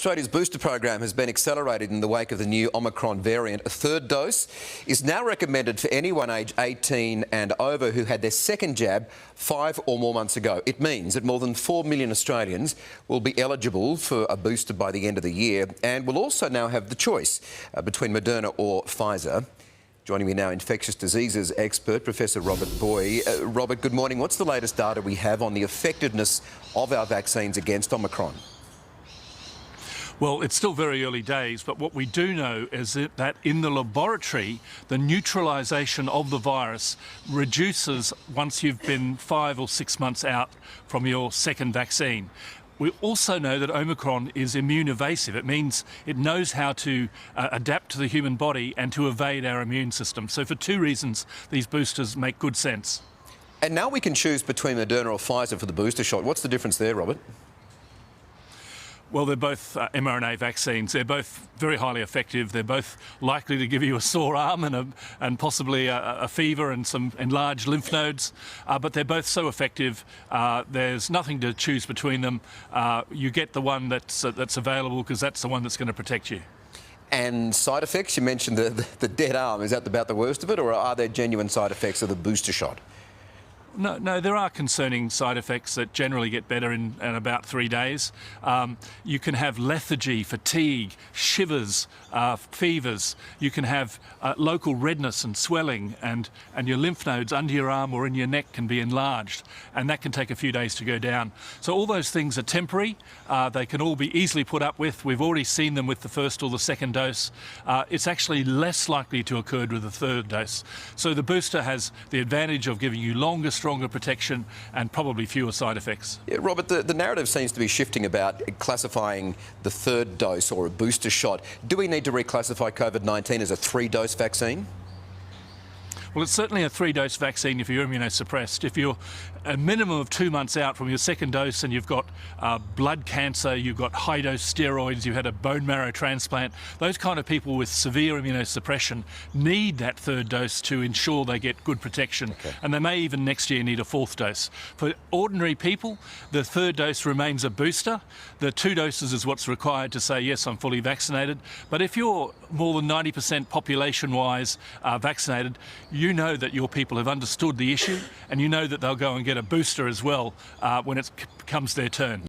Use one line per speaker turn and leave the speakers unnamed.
Australia's booster program has been accelerated in the wake of the new Omicron variant. A third dose is now recommended for anyone aged 18 and over who had their second jab 5 or more months ago. It means that more than 4 million Australians will be eligible for a booster by the end of the year and will also now have the choice between Moderna or Pfizer. Joining me now, infectious diseases expert, Professor Robert Boy. Robert, good morning. What's the latest data we have on the effectiveness of our vaccines against Omicron?
Well, it's still very early days, but what we do know is that in the laboratory, the neutralisation of the virus reduces once you've been 5 or 6 months out from your second vaccine. We also know that Omicron is immune evasive. It means it knows how to adapt to the human body and to evade our immune system. So for two reasons, these boosters make good sense.
And now we can choose between Moderna or Pfizer for the booster shot. What's the difference there, Robert?
Well, they're both mRNA vaccines. They're both very highly effective. They're both likely to give you a sore arm and possibly a fever and some enlarged lymph nodes. But they're both so effective. There's nothing to choose between them. You get the one that's available because that's the one that's going to protect you.
And side effects? You mentioned the dead arm. Is that about the worst of it, or are there genuine side effects of the booster shot?
No, there are concerning side effects that generally get better in about 3 days. You can have lethargy, fatigue, shivers, fevers. You can have local redness and swelling, and your lymph nodes under your arm or in your neck can be enlarged, and that can take a few days to go down. So all those things are temporary. They can all be easily put up with. We've already seen them with the first or the second dose. It's actually less likely to occur with the third dose. So the booster has the advantage of giving you stronger protection and probably fewer side effects.
Yeah, Robert, the narrative seems to be shifting about classifying the third dose or a booster shot. Do we need to reclassify COVID-19 as a 3-dose vaccine?
Well, it's certainly a 3-dose vaccine if you're immunosuppressed. If you're a minimum of 2 months out from your second dose and you've got blood cancer, you've got high-dose steroids, you had a bone marrow transplant, those kind of people with severe immunosuppression need that third dose to ensure they get good protection. Okay. And they may even next year need a 4th dose. For ordinary people, the third dose remains a booster. The 2 doses is what's required to say, yes, I'm fully vaccinated. But if you're more than 90% population-wise vaccinated, you know that your people have understood the issue and you know that they'll go and get a booster as well when it comes their turn.